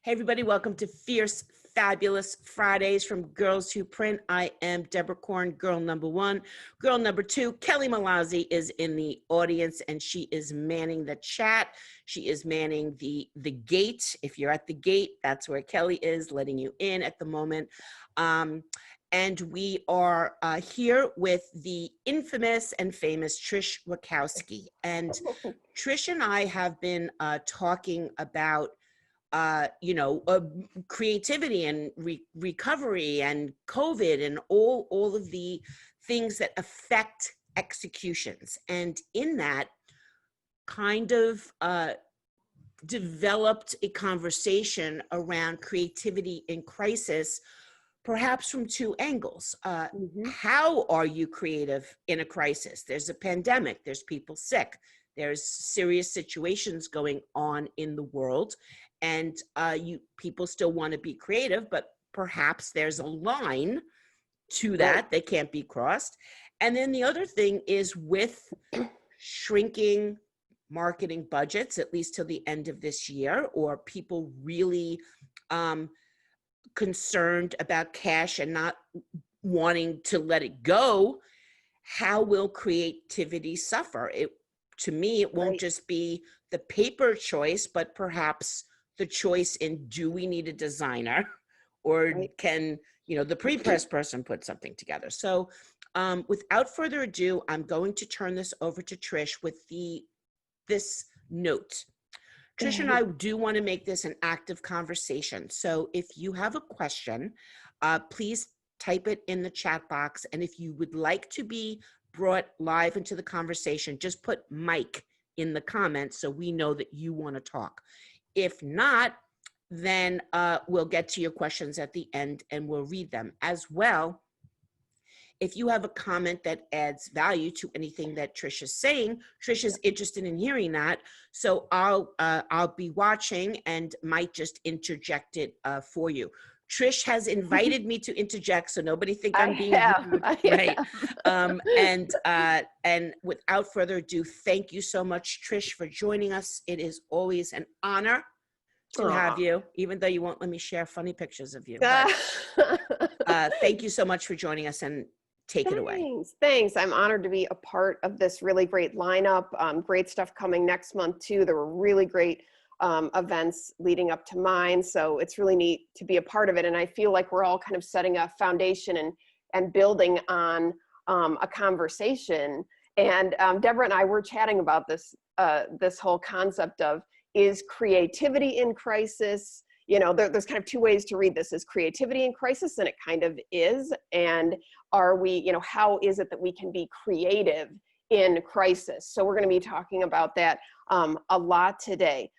Hey, everybody, welcome to Fierce Fabulous Fridays from Girls Who Print. I am Deborah Korn, girl number one. Girl number two, Kelly Malazzi, is in the audience, and she is manning the chat. She is manning the gate. If you're at the gate, that's where Kelly is, letting you in at the moment. And we are here with the infamous and famous Trish Witkowski. And Trish and I have been talking about creativity and recovery and COVID and all of the things that affect executions. And in that, kind of developed a conversation around creativity in crisis, perhaps from two angles. How are you creative in a crisis? There's a pandemic, there's people sick, there's serious situations going on in the world. And people still want to be creative, but perhaps there's a line to that that can't be crossed. And then the other thing is with shrinking marketing budgets, at least till the end of this year, or people really concerned about cash and not wanting to let it go, how will creativity suffer? To me, it won't just be the paper choice, but perhaps the choice in, do we need a designer, or can the pre-press person put something together? So without further ado, I'm going to turn this over to Trish with this note. Trish and I do want to make this an active conversation. So if you have a question, please type it in the chat box. And if you would like to be brought live into the conversation, just put Mike in the comments so we know that you want to talk. If not, then we'll get to your questions at the end and we'll read them as well. If you have a comment that adds value to anything that Trish is saying, Trish is interested in hearing that. So I'll be watching and might just interject it for you. Trish has invited me to interject, so nobody think I'm being rude, right? And without further ado, thank you so much, Trish, for joining us. It is always an honor to have you, even though you won't let me share funny pictures of you. But, thank you so much for joining us, and take it away. Thanks. I'm honored to be a part of this really great lineup. Great stuff coming next month too. There were really great events leading up to mine, so it's really neat to be a part of it. And I feel like we're all kind of setting a foundation and building on a conversation. And Deborah and I were chatting about this whole concept of, is creativity in crisis? There's kind of two ways to read this. Is creativity in crisis? And it kind of is. And are we, how is it that we can be creative in crisis? So we're going to be talking about that a lot today.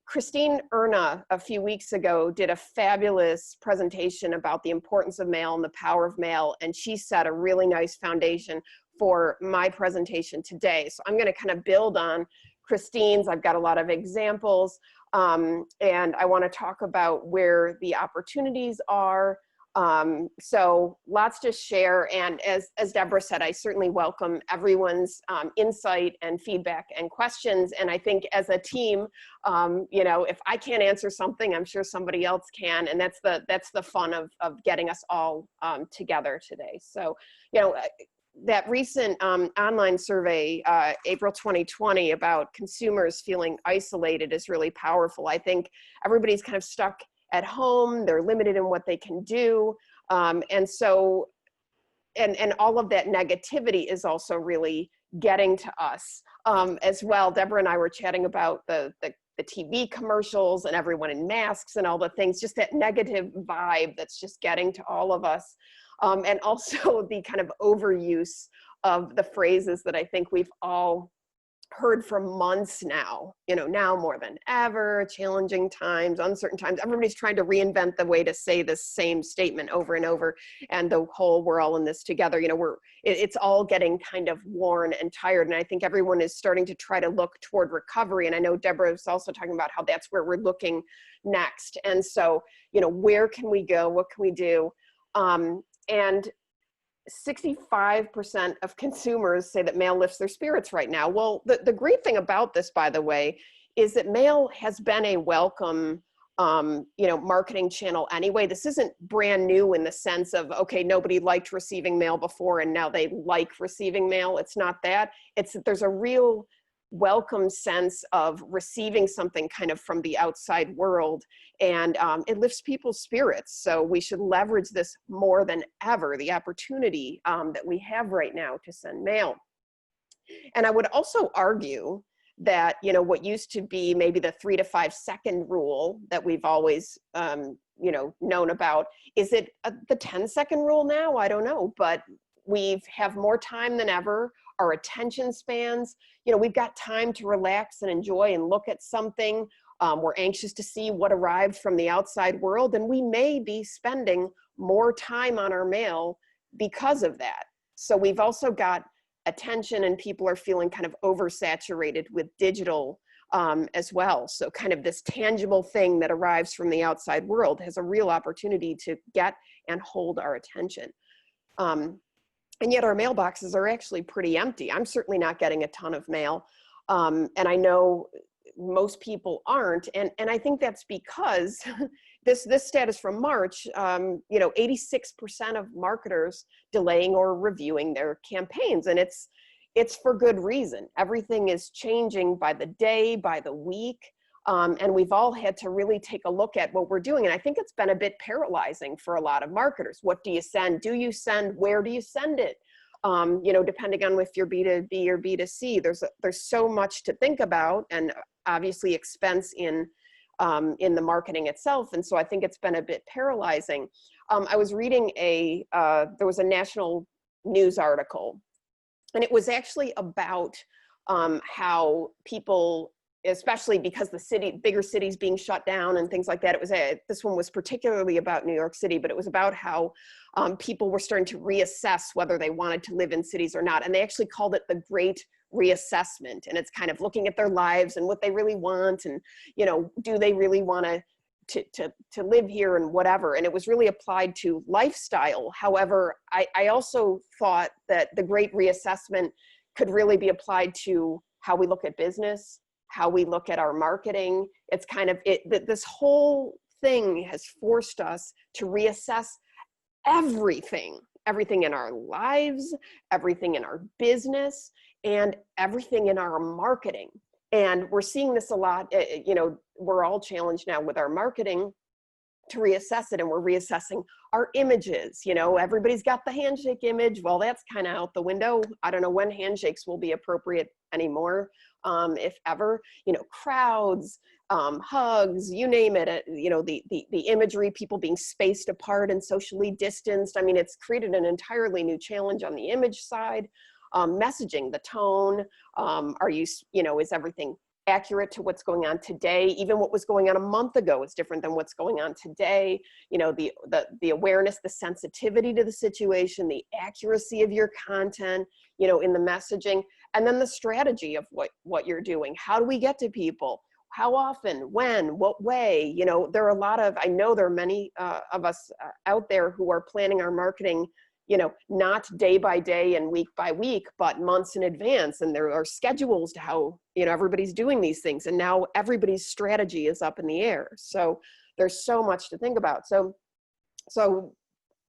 Christine Erna a few weeks ago did a fabulous presentation about the importance of mail and the power of mail, and she set a really nice foundation for my presentation today. So I'm going to kind of build on Christine's. I've got a lot of examples, and I want to talk about where the opportunities are. So lots to share, and as Deborah said, I certainly welcome everyone's insight and feedback and questions. And I think as a team, if I can't answer something, I'm sure somebody else can, and that's the fun of getting us all together today. So that recent online survey, April 2020, about consumers feeling isolated is really powerful. I think everybody's kind of stuck at home, they're limited in what they can do. And so, and all of that negativity is also really getting to us as well. Deborah and I were chatting about the TV commercials and everyone in masks and all the things, just that negative vibe that's just getting to all of us. And also the kind of overuse of the phrases that I think we've all heard for months now, now more than ever, challenging times, uncertain times. Everybody's trying to reinvent the way to say this same statement over and over, and the whole, we're all in this together. It's all getting kind of worn and tired, and I think everyone is starting to try to look toward recovery. And I know Deborah was also talking about how that's where we're looking next. And so, where can we go? What can we do? And 65% of consumers say that mail lifts their spirits right now. Well, the great thing about this, by the way, is that mail has been a welcome marketing channel anyway. This isn't brand new in the sense of, okay, nobody liked receiving mail before and now they like receiving mail. It's not that. It's that there's a real welcome sense of receiving something kind of from the outside world, and it lifts people's spirits. So we should leverage this more than ever, the opportunity that we have right now to send mail. And I would also argue that, what used to be maybe the 3 to 5 second rule that we've always, known about, is it the 10-second rule now? I don't know, but we have more time than ever. Our attention spans, we've got time to relax and enjoy and look at something. We're anxious to see what arrived from the outside world, and we may be spending more time on our mail because of that. So we've also got attention, and people are feeling kind of oversaturated with digital as well. So kind of this tangible thing that arrives from the outside world has a real opportunity to get and hold our attention. And yet our mailboxes are actually pretty empty. I'm certainly not getting a ton of mail. And I know most people aren't. And I think that's because this status from March, 86% of marketers delaying or reviewing their campaigns. And it's for good reason. Everything is changing by the day, by the week. And we've all had to really take a look at what we're doing. And I think it's been a bit paralyzing for a lot of marketers. What do you send? Do you send? Where do you send it? Depending on if you're B2B or B2C, there's so much to think about, and obviously expense in the marketing itself. And so I think it's been a bit paralyzing. I was reading there was a national news article, and it was actually about how people, especially because bigger cities being shut down and things like that. This one was particularly about New York City, but it was about how people were starting to reassess whether they wanted to live in cities or not. And they actually called it the Great Reassessment. And it's kind of looking at their lives and what they really want, and, do they really want to live here and whatever. And it was really applied to lifestyle. However, I also thought that the Great Reassessment could really be applied to how we look at business, how we look at our marketing. It's kind of this whole thing has forced us to reassess everything in our lives, everything in our business, and everything in our marketing. And we're seeing this a lot. We're all challenged now with our marketing to reassess it, and we're reassessing our images. Everybody's got the handshake image. Well, that's kind of out the window. I don't know when handshakes will be appropriate anymore, if ever. Crowds, hugs, you name it. The imagery, people being spaced apart and socially distanced. I mean, it's created an entirely new challenge on the image side. Messaging, the tone. Is everything accurate to what's going on today? Even what was going on a month ago is different than what's going on today. The awareness, the sensitivity to the situation, the accuracy of your content, in the messaging, and then the strategy of what you're doing. How do we get to people? How often, when, what way? There are I know there are many of us out there who are planning our marketing, not day by day and week by week, but months in advance. And there are schedules to how, everybody's doing these things. And now everybody's strategy is up in the air. So there's so much to think about. So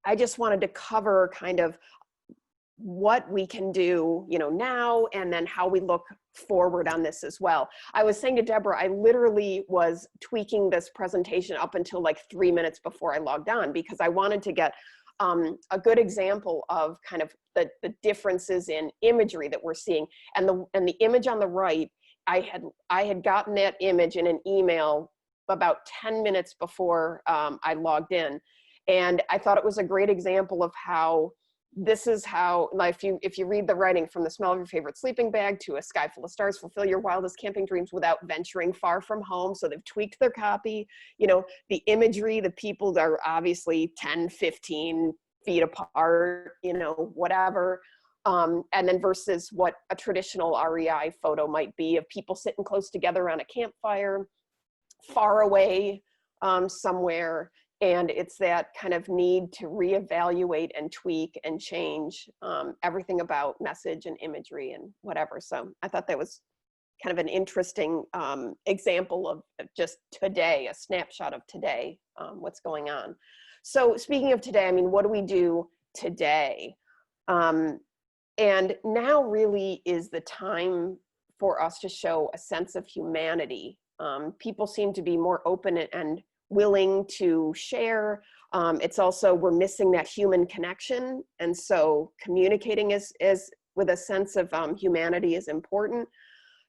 I just wanted to cover kind of what we can do, now, and then how we look forward on this as well. I was saying to Deborah, I literally was tweaking this presentation up until like 3 minutes before I logged on, because I wanted to get a good example of kind of the differences in imagery that we're seeing. And the image on the right, I had gotten that image in an email about 10 minutes before I logged in. And I thought it was a great example of how this is how, like, if you read the writing, from the smell of your favorite sleeping bag to a sky full of stars, fulfill your wildest camping dreams without venturing far from home. So they've tweaked their copy, the imagery, the people are obviously 10, 15 feet apart, whatever. And then versus what a traditional REI photo might be of people sitting close together on a campfire, far away somewhere. And it's that kind of need to reevaluate and tweak and change everything about message and imagery and whatever. So I thought that was kind of an interesting example of just today, a snapshot of today, what's going on. So speaking of today, I mean, what do we do today? And now really is the time for us to show a sense of humanity. People seem to be more open and willing to share. It's also, we're missing that human connection. And so communicating is with a sense of humanity is important.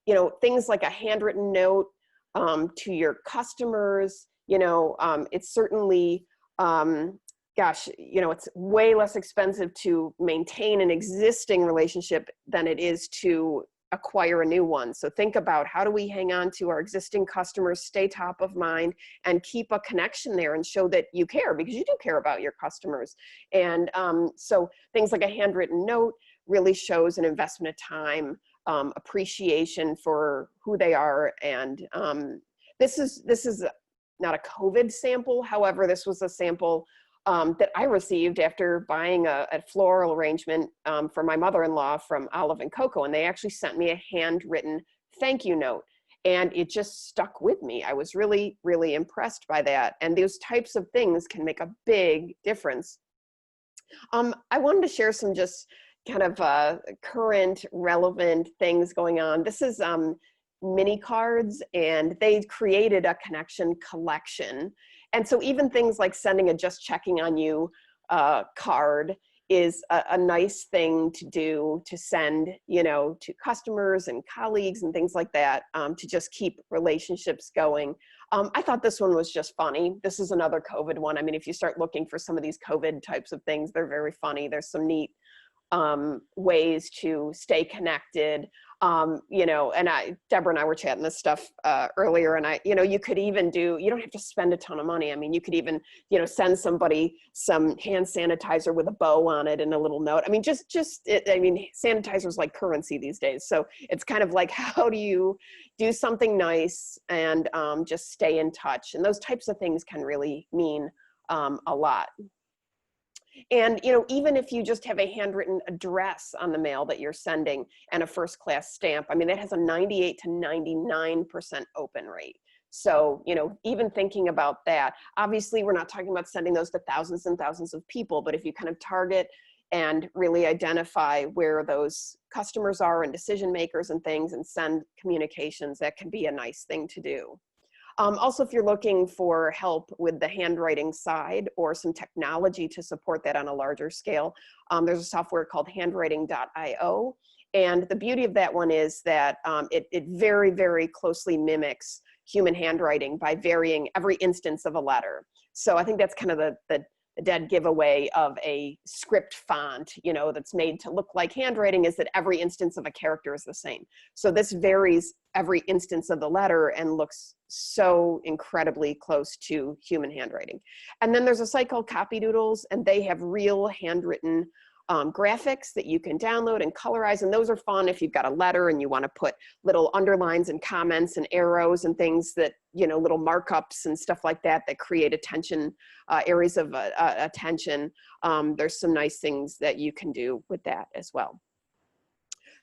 You know, things like a handwritten note to your customers, you know, it's certainly, gosh, you know, it's way less expensive to maintain an existing relationship than it is to acquire a new one. So think about, how do we hang on to our existing customers, stay top of mind, and keep a connection there and show that you care, because you do care about your customers. And so things like a handwritten note really shows an investment of time, appreciation for who they are. And this is not a COVID sample. However, this was a sample that I received after buying a floral arrangement for my mother-in-law from Olive and Coco, and they actually sent me a handwritten thank you note, and it just stuck with me. I was really, really impressed by that, and those types of things can make a big difference. I wanted to share some just kind of current, relevant things going on. This is mini cards, and they created a connection collection. And so even things like sending a just checking on you card is a nice thing to do, to send, you know, to customers and colleagues and things like that, to just keep relationships going. I thought this one was just funny. This is another COVID one. I mean, if you start looking for some of these COVID types of things, they're very funny. There's some neat ways to stay connected. You know, and Deborah and I were chatting this stuff earlier, and you know, you could even do, you don't have to spend a ton of money. I mean, you could even, you know, send somebody some hand sanitizer with a bow on it and a little note. I mean, I mean, sanitizer is like currency these days. So it's kind of like, how do you do something nice and just stay in touch? And those types of things can really mean a lot. And, you know, even if you just have a handwritten address on the mail that you're sending and a first class stamp, I mean, that has a 98 to 99% open rate. So, you know, even thinking about that, obviously we're not talking about sending those to thousands and thousands of people, but if you kind of target and really identify where those customers are and decision makers and things and send communications, that can be a nice thing to do. Also, if you're looking for help with the handwriting side or some technology to support that on a larger scale, there's a software called handwriting.io. And the beauty of that one is that it very, very closely mimics human handwriting by varying every instance of a letter. So I think that's kind of the dead giveaway of a script font, you know, that's made to look like handwriting, is that every instance of a character is the same. So this varies every instance of the letter and looks so incredibly close to human handwriting. And then there's a site called Copydoodles, and they have real handwritten graphics that you can download and colorize. And those are fun if you've got a letter and you want to put little underlines and comments and arrows and things that, you know, little markups and stuff like that that create attention, areas of attention. There's some nice things that you can do with that as well.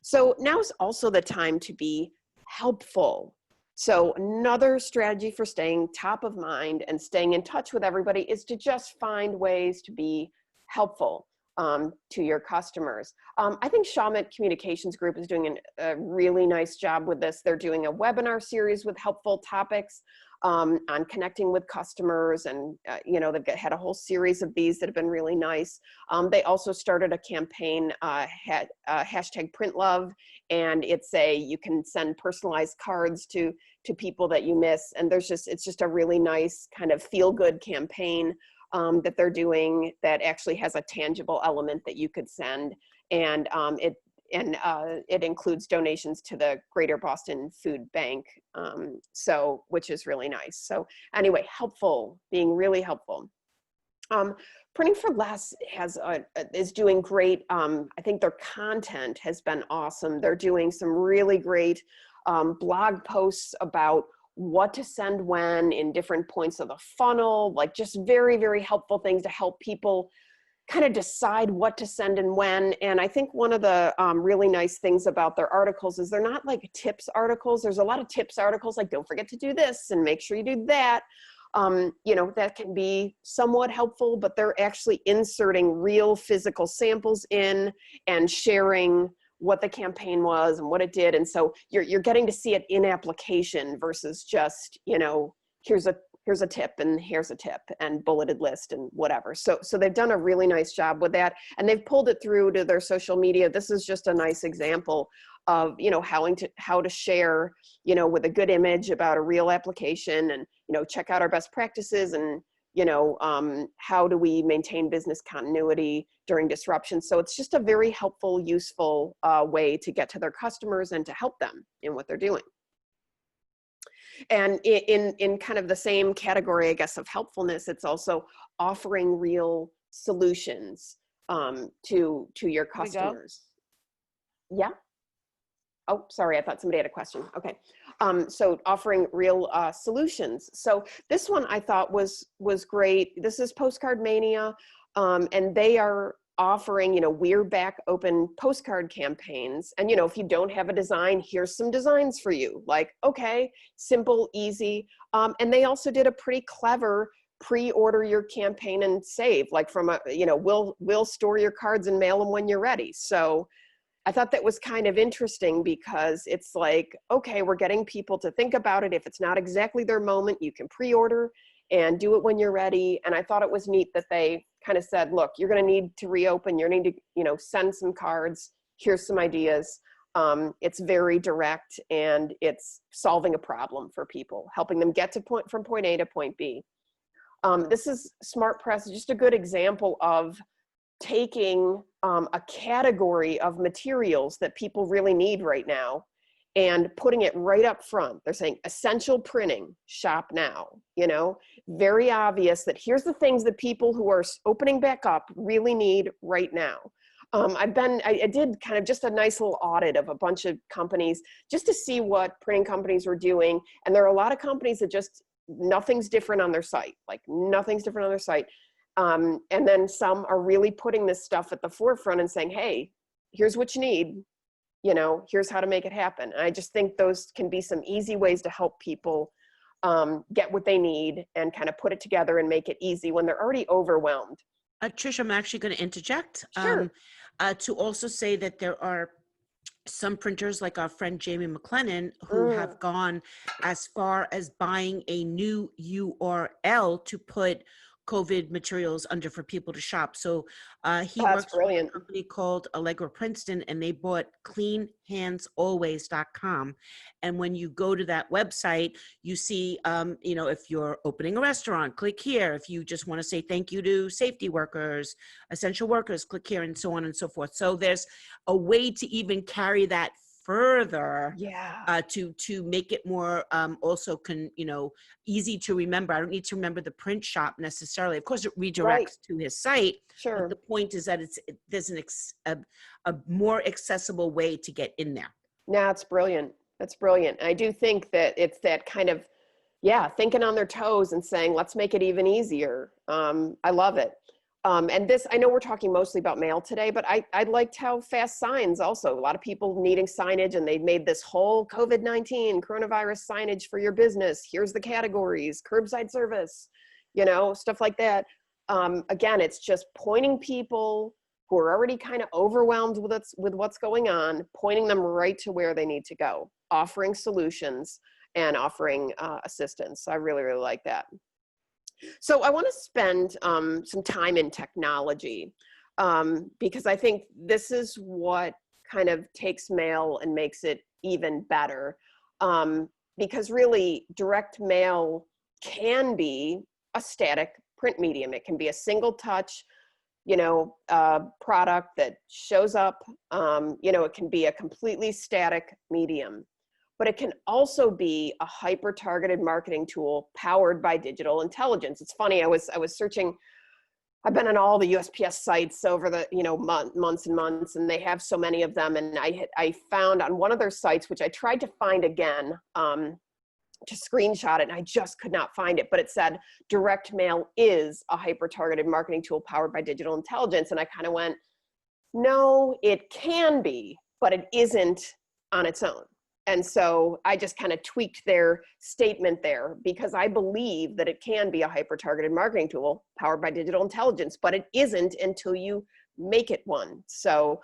So now is also the time to be helpful. So another strategy for staying top of mind and staying in touch with everybody is to just find ways to be helpful to your customers. I think Shawmut Communications Group is doing a really nice job with this. They're doing a webinar series with helpful topics on connecting with customers, and you know, they've had a whole series of these that have been really nice. They also started a campaign, hashtag Print Love, and you can send personalized cards to people that you miss, and it's just a really nice kind of feel-good campaign that they're doing that actually has a tangible element that you could send, and it includes donations to the Greater Boston Food Bank, which is really nice. So anyway, helpful, being really helpful. Printing for Less is doing great. I think their content has been awesome. They're doing some really great blog posts about what to send when in different points of the funnel, like just very, very helpful things to help people kind of decide what to send and when. And I think one of the really nice things about their articles is they're not like tips articles. There's a lot of tips articles like don't forget to do this and make sure you do that. You know, that can be somewhat helpful, but they're actually inserting real physical samples in and sharing what the campaign was and what it did. And so you're getting to see it in application versus just, you know, here's a tip and here's a tip and bulleted list and whatever. So they've done a really nice job with that, and they've pulled it through to their social media. This is just a nice example of, you know, how to share, you know, with a good image about a real application, and, you know, check out our best practices, and, you know, how do we maintain business continuity during disruption. So it's just a very helpful, useful way to get to their customers and to help them in what they're doing. And in kind of the same category, I guess, of helpfulness, it's also offering real solutions to your customers. Yeah. Oh, sorry, I thought somebody had a question. Okay. So offering real solutions. So this one I thought was great. This is Postcard Mania, and they are offering, you know, We're Back open postcard campaigns. And, you know, if you don't have a design, here's some designs for you. Like, okay, simple, easy. And they also did a pretty clever pre-order your campaign and save, like from a, you know, we'll store your cards and mail them when you're ready. So I thought that was kind of interesting, because it's like, okay, we're getting people to think about it. If it's not exactly their moment, you can pre-order and do it when you're ready. And I thought it was neat that they kind of said, look, you're going to need to reopen, you're going to need to, you know, send some cards. Here's some ideas. It's very direct, and it's solving a problem for people, helping them get from point A to point B. This is Smart Press, just a good example of taking a category of materials that people really need right now and putting it right up front. They're saying essential printing, shop now, you know, very obvious that here's the things that people who are opening back up really need right now. I did kind of just a nice little audit of a bunch of companies just to see what printing companies were doing. And there are a lot of companies that just, nothing's different on their site, like nothing's different on their site. And then some are really putting this stuff at the forefront and saying, hey, here's what you need, you know, here's how to make it happen. And I just think those can be some easy ways to help people get what they need and kind of put it together and make it easy when they're already overwhelmed. Trish, I'm actually going to interject Sure. to also say that there are some printers like our friend Jamie McLennan who have gone as far as buying a new URL to put COVID materials under for people to shop. So he That's works brilliant. for a company called Allegra Princeton, and they bought cleanhandsalways.com. And when you go to that website, you see, you know, if you're opening a restaurant, click here. If you just want to say thank you to safety workers, essential workers, click here, and so on and so forth. So there's a way to even carry that further, Yeah. to make it more also you know, easy to remember. I don't need to remember the print shop necessarily. Of course, it redirects to his site. Sure. But the point is that there's a more accessible way to get in there. No, it's brilliant. That's brilliant. I do think that it's that kind of, yeah, thinking on their toes and saying, let's make it even easier. I love it. And this, I know we're talking mostly about mail today, but I liked how fast signs also, a lot of people needing signage, and they made this whole COVID-19 coronavirus signage for your business. Here's the categories, curbside service, you know, stuff like that. Again, it's just pointing people who are already kind of overwhelmed with what's going on, pointing them right to where they need to go, offering solutions and offering assistance. I really, really like that. So I want to spend some time in technology because I think this is what kind of takes mail and makes it even better. Because really, direct mail can be a static print medium. It can be a single touch, you know, product that shows up. You know, it can be a completely static medium. But it can also be a hyper-targeted marketing tool powered by digital intelligence. It's funny, I was searching, I've been on all the USPS sites over the, you know, months and months, and they have so many of them. And I found on one of their sites, which I tried to find again, to screenshot it, and I just could not find it, but it said direct mail is a hyper-targeted marketing tool powered by digital intelligence. And I kind of went, no, it can be, but it isn't on its own. And so I just kind of tweaked their statement there, because I believe that it can be a hyper-targeted marketing tool powered by digital intelligence, but it isn't until you make it one. So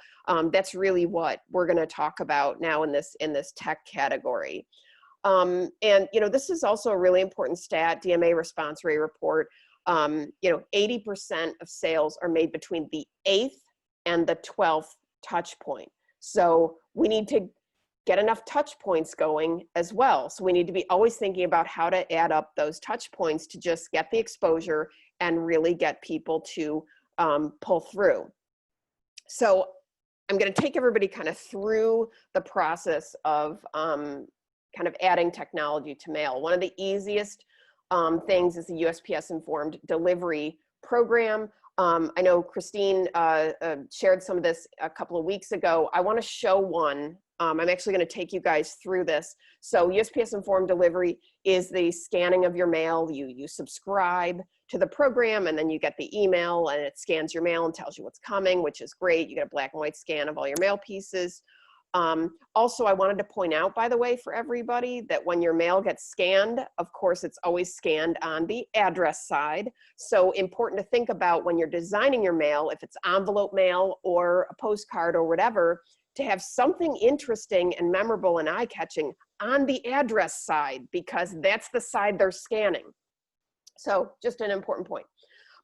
that's really what we're going to talk about now in this tech category. And this is also a really important stat, DMA response rate report. 80% of sales are made between the 8th and the 12th touch point. So we need to get enough touch points going as well. So we need to be always thinking about how to add up those touch points to just get the exposure and really get people to pull through. So I'm going to take everybody kind of through the process of kind of adding technology to mail. One of the easiest things is the USPS informed delivery program. I know Christine shared some of this a couple of weeks ago. I want to show one. I'm actually going to take you guys through this. So USPS informed delivery is the scanning of your mail. You subscribe to the program, and then you get the email, and it scans your mail and tells you what's coming, which is great. You get a black and white scan of all your mail pieces. Also, I wanted to point out, by the way, for everybody, that when your mail gets scanned, of course, it's always scanned on the address side. So important to think about when you're designing your mail, if it's envelope mail or a postcard or whatever, to have something interesting and memorable and eye-catching on the address side, because that's the side they're scanning. So just an important point.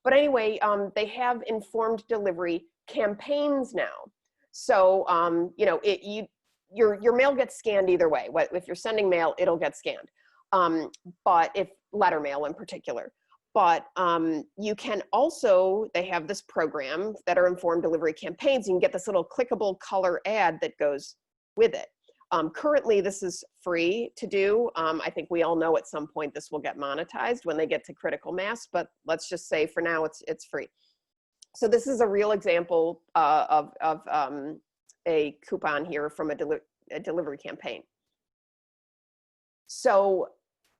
But anyway, they have informed delivery campaigns now. So, your mail gets scanned either way. If you're sending mail, it'll get scanned. But if letter mail in particular, but you can also, they have this program that are informed delivery campaigns. You can get this little clickable color ad that goes with it. Currently, this is free to do. I think we all know at some point this will get monetized when they get to critical mass, but let's just say for now it's free. So this is a real example of a coupon here from a delivery campaign. So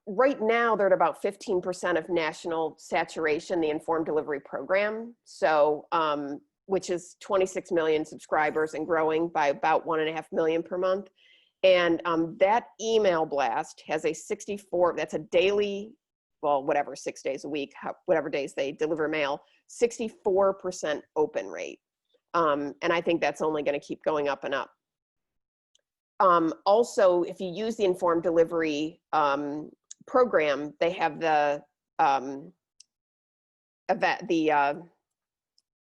right now they're at about 15% of national saturation, the informed delivery program. So which is 26 million subscribers and growing by about 1.5 million per month. And that email blast has a 64, that's a daily, well, whatever, 6 days a week, whatever days they deliver mail, 64% open rate. And I think that's only going to keep going up and up. Also, if you use the informed delivery program, they have the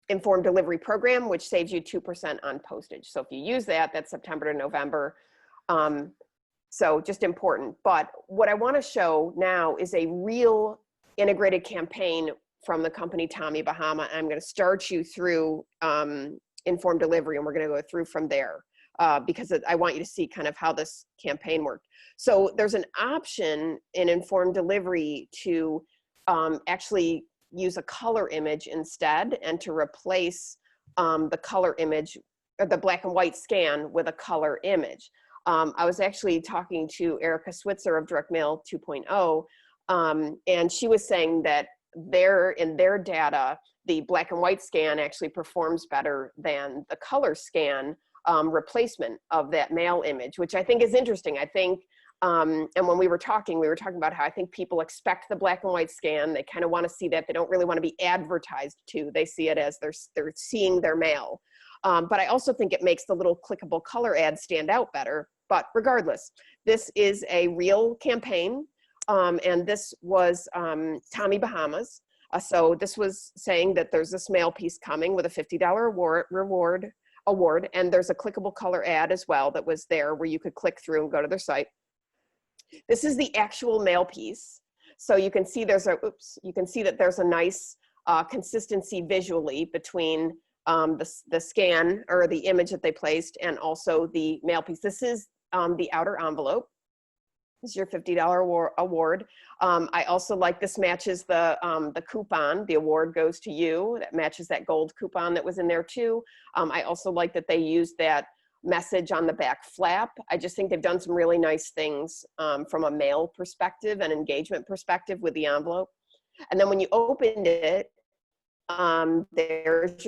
informed delivery program, which saves you 2% on postage. So if you use that, that's September to November. So just important. But what I want to show now is a real integrated campaign from the company Tommy Bahama. I'm going to start you through informed delivery, and we're going to go through from there because I want you to see kind of how this campaign worked. So there's an option in informed delivery to actually use a color image instead, and to replace the color image, or the black and white scan, with a color image. I was actually talking to Erica Switzer of Direct Mail 2.0, and she was saying that in their data, the black and white scan actually performs better than the color scan replacement of that mail image, which I think is interesting. I think, and when we were talking about how I think people expect the black and white scan. They kind of want to see that. They don't really want to be advertised to. They see it as they're seeing their mail. But I also think it makes the little clickable color ad stand out better. But regardless, this is a real campaign. And this was Tommy Bahama's. So this was saying that there's this mail piece coming with a $50 award. And there's a clickable color ad as well that was there where you could click through and go to their site. This is the actual mail piece. So you can see you can see that there's a nice consistency visually between the scan or the image that they placed and also the mail piece. This is the outer envelope. This is your $50 award. I also like this matches the coupon. The award goes to you. That matches that gold coupon that was in there too. I also like that they used that message on the back flap. I just think they've done some really nice things from a mail perspective and engagement perspective with the envelope. And then when you opened it, there's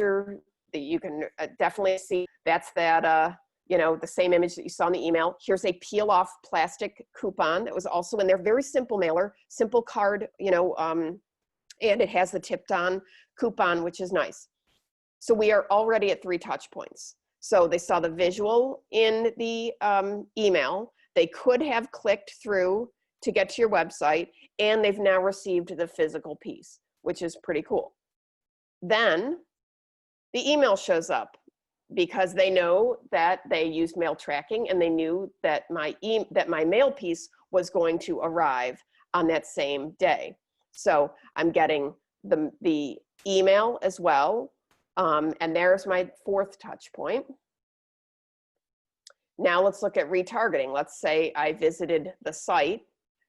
you can definitely see that's that, you know, the same image that you saw in the email. Here's a peel off plastic coupon that was also in there. Very simple mailer, simple card, you know, and it has the tipped on coupon, which is nice. So we are already at 3 touch points. So they saw the visual in the email. They could have clicked through to get to your website, and they've now received the physical piece, which is pretty cool. Then the email shows up because they know that they used mail tracking, and they knew that my mail piece was going to arrive on that same day. So I'm getting the email as well. And there's my 4th touch point. Now let's look at retargeting. Let's say I visited the site.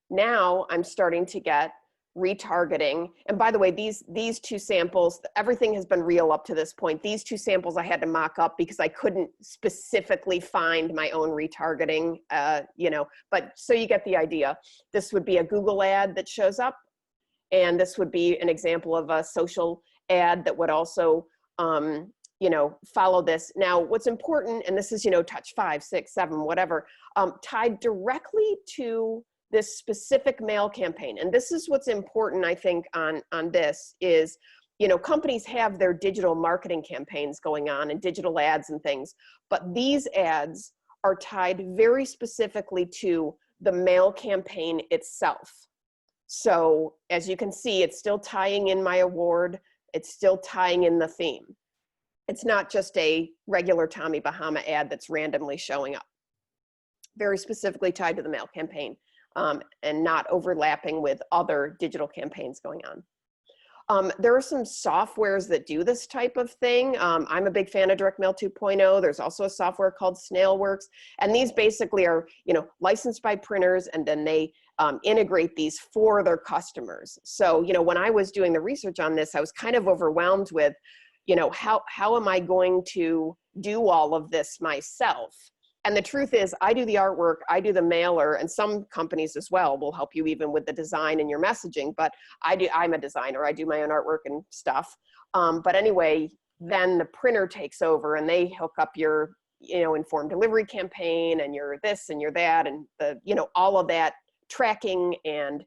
Now I'm starting to get retargeting. And by the way, these 2 samples, everything has been real up to this point. These 2 samples I had to mock up because I couldn't specifically find my own retargeting, you know, but so you get the idea. This would be a Google ad that shows up, and this would be an example of a social ad that would also you know, follow this. Now, what's important, and this is, you know, touch 5, 6, 7, whatever, tied directly to this specific mail campaign. And this is what's important, I think, on this is, you know, companies have their digital marketing campaigns going on and digital ads and things, but these ads are tied very specifically to the mail campaign itself. So as you can see, it's still tying in my award. It's still tying in the theme. It's not just a regular Tommy Bahama ad that's randomly showing up. Very specifically tied to the mail campaign, and not overlapping with other digital campaigns going on. There are some softwares that do this type of thing. I'm a big fan of Direct Mail 2.0. There's also a software called Snailworks. And these basically are, you know, licensed by printers, and then they integrate these for their customers. So, you know, when I was doing the research on this, I was kind of overwhelmed with, you know, how am I going to do all of this myself? And the truth is, I do the artwork, I do the mailer, and some companies as well will help you even with the design and your messaging, but I'm a designer, I do my own artwork and stuff. But anyway, then the printer takes over and they hook up your, you know, informed delivery campaign and your this and your that, and the, you know, all of that tracking and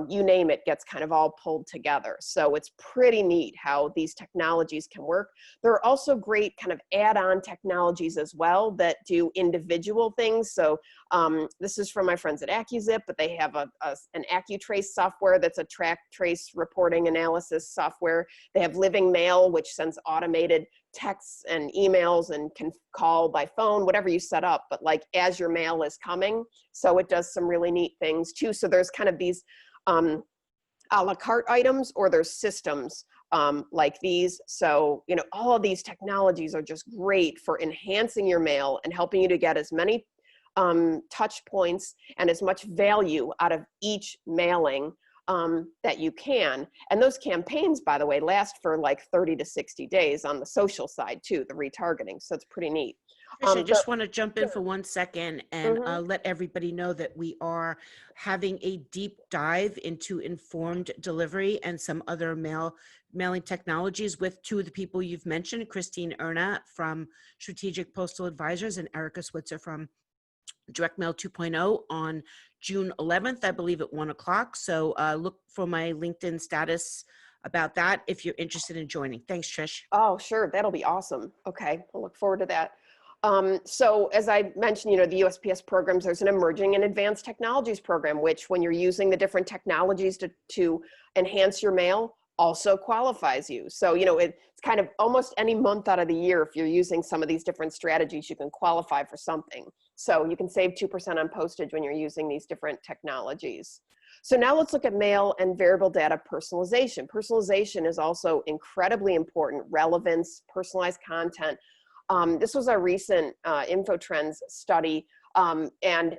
you name it gets kind of all pulled together. So it's pretty neat how these technologies can work. There are also great kind of add-on technologies as well that do individual things. So this is from my friends at AccuZip, but they have an AccuTrace software that's a track, trace, reporting, analysis software. They have Living Mail, which sends automated texts and emails and can call by phone, whatever you set up, but like as your mail is coming. So it does some really neat things too. So there's kind of these a la carte items, or there's systems like these. So, you know, all of these technologies are just great for enhancing your mail and helping you to get as many touch points and as much value out of each mailing that you can. And those campaigns, by the way, last for like 30 to 60 days on the social side too, the retargeting. So it's pretty neat. Trish, I just want to jump in for 1 second and let everybody know that we are having a deep dive into informed delivery and some other mailing technologies with 2 of the people you've mentioned, Christine Erna from Strategic Postal Advisors and Erica Switzer from Direct Mail 2.0 on June 11th, I believe at 1 o'clock. So look for my LinkedIn status about that if you're interested in joining. Thanks, Trish. Oh, sure. That'll be awesome. Okay. I'll look forward to that. So as I mentioned, you know, the USPS programs, there's an emerging and advanced technologies program, which when you're using the different technologies to enhance your mail also qualifies you. So, you know, it's kind of almost any month out of the year, if you're using some of these different strategies, you can qualify for something. So you can save 2% on postage when you're using these different technologies. So now let's look at mail and variable data personalization. Personalization is also incredibly important. Relevance, personalized content. This was a recent InfoTrends study, and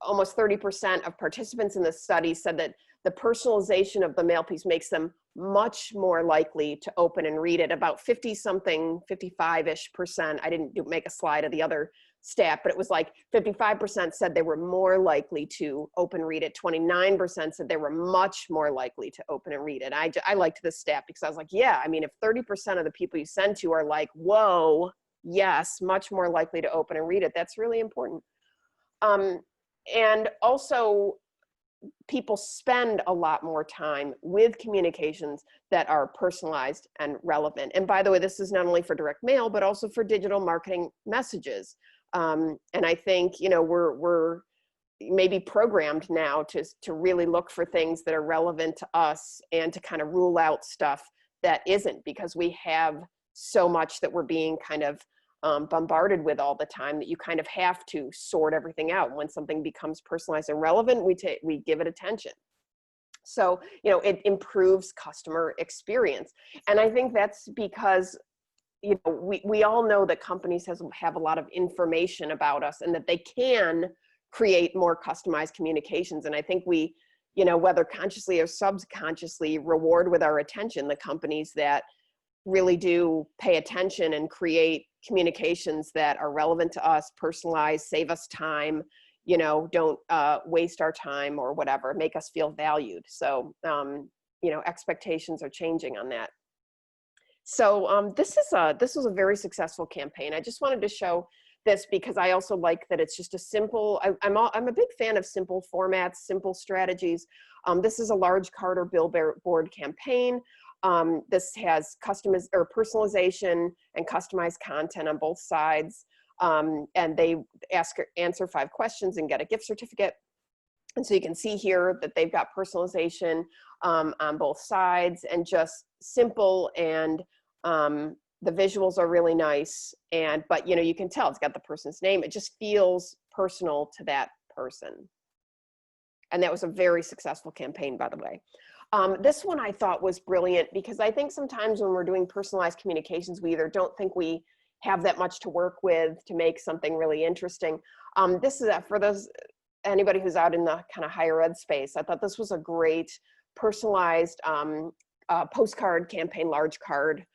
almost 30% of participants in this study said that the personalization of the mail piece makes them much more likely to open and read it. About 50-something, 55-ish%. I didn't make a slide of the other stat, but it was like 55% said they were more likely to open read it. 29% said they were much more likely to open and read it. I liked this stat because I was like, yeah, I mean, if 30% of the people you send to are like, whoa, yes, much more likely to open and read it, that's really important. And also, people spend a lot more time with communications that are personalized and relevant. And by the way, this is not only for direct mail, but also for digital marketing messages. And I think, you know, we're maybe programmed now to really look for things that are relevant to us and to kind of rule out stuff that isn't, because we have so much that we're being kind of bombarded with all the time that you kind of have to sort everything out. When something becomes personalized and relevant, we give it attention. So, you know, it improves customer experience. And I think that's because, you know, we all know that companies have a lot of information about us and that they can create more customized communications. And I think we, you know, whether consciously or subconsciously, reward with our attention the companies that really do pay attention and create communications that are relevant to us, personalized, save us time, you know, don't waste our time or whatever, make us feel valued. So, you know, expectations are changing on that. So this was a very successful campaign. I just wanted to show this because I also like that it's just a simple, I'm a big fan of simple formats, simple strategies. This is a large card or billboard campaign. This has personalization and customized content on both sides. And they answer 5 questions and get a gift certificate. And so you can see here that they've got personalization on both sides, and just simple, and the visuals are really nice. But you know, you can tell it's got the person's name. It just feels personal to that person. And that was a very successful campaign, by the way. This one I thought was brilliant because I think sometimes when we're doing personalized communications, we either don't think we have that much to work with to make something really interesting. This is for anybody who's out in the kind of higher ed space. I thought this was a great personalized postcard campaign, large card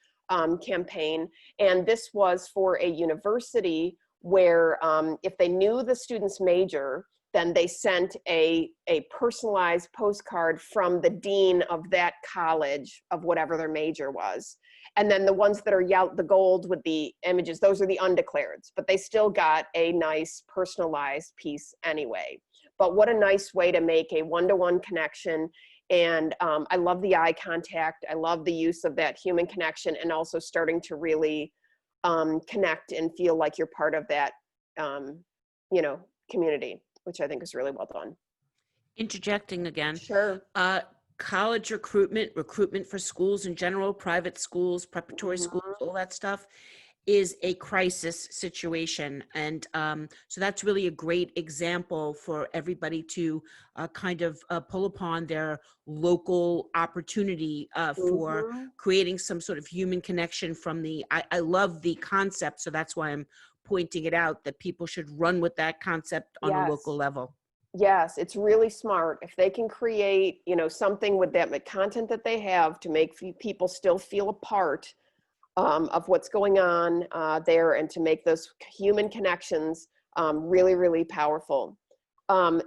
campaign. And this was for a university where if they knew the student's major, then they sent a personalized postcard from the dean of that college of whatever their major was. And then the ones that are the gold with the images, those are the undeclareds, but they still got a nice personalized piece anyway. But what a nice way to make a one-to-one connection. And I love the eye contact. I love the use of that human connection, and also starting to really connect and feel like you're part of that, you know, community, which I think is really well done. Interjecting again. Sure. College recruitment for schools in general, private schools, preparatory schools, all that stuff is a crisis situation. And so that's really a great example for everybody to kind of pull upon their local opportunity for creating some sort of human connection from I love the concept. So that's why I'm pointing it out, that people should run with that concept on a local level. Yes, it's really smart. If they can create, you know, something with that content that they have to make people still feel a part of what's going on there, and to make those human connections really, really powerful.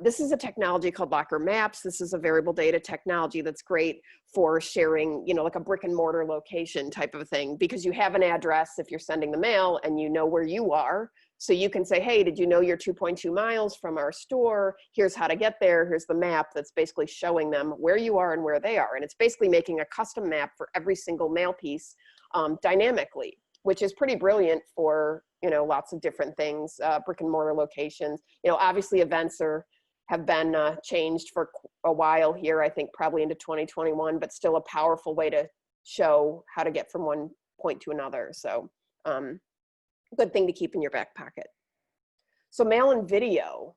This is a technology called Locker Maps. This is a variable data technology that's great for sharing, you know, like a brick and mortar location type of thing, because you have an address if you're sending the mail and you know where you are. So you can say, hey, did you know you're 2.2 miles from our store? Here's how to get there. Here's the map that's basically showing them where you are and where they are. And it's basically making a custom map for every single mail piece dynamically, which is pretty brilliant for, you know, lots of different things, brick and mortar locations. You know, obviously events have been changed for a while here, I think probably into 2021, but still a powerful way to show how to get from one point to another. So good thing to keep in your back pocket. So mail and video,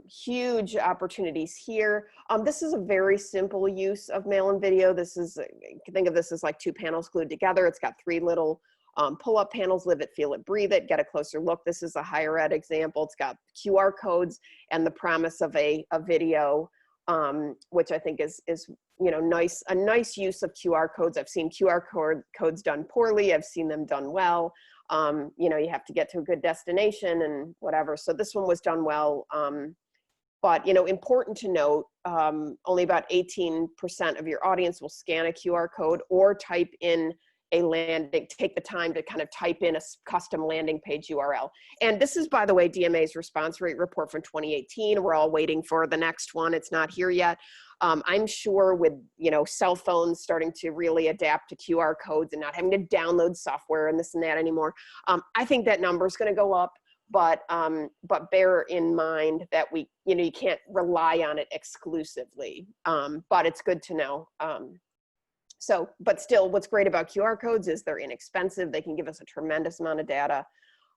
huge opportunities here. This is a very simple use of mail and video. This is, you can think of this as like 2 panels glued together. It's got 3 little pull-up panels, live it, feel it, breathe it, get a closer look. This is a higher ed example. It's got QR codes and the promise of a video, which I think is you know, a nice use of QR codes. I've seen QR codes done poorly. I've seen them done well. You know, you have to get to a good destination and whatever. So this one was done well. But, you know, important to note, only about 18% of your audience will scan a QR code or type in a landing, take the time to kind of type in a custom landing page URL. And this is, by the way, DMA's response rate report from 2018. We're all waiting for the next one. It's not here yet. I'm sure with, you know, cell phones starting to really adapt to QR codes and not having to download software and this and that anymore, I think that number is going to go up. But bear in mind that we, you know, you can't rely on it exclusively, but it's good to know. So, but still, what's great about QR codes is they're inexpensive. They can give us a tremendous amount of data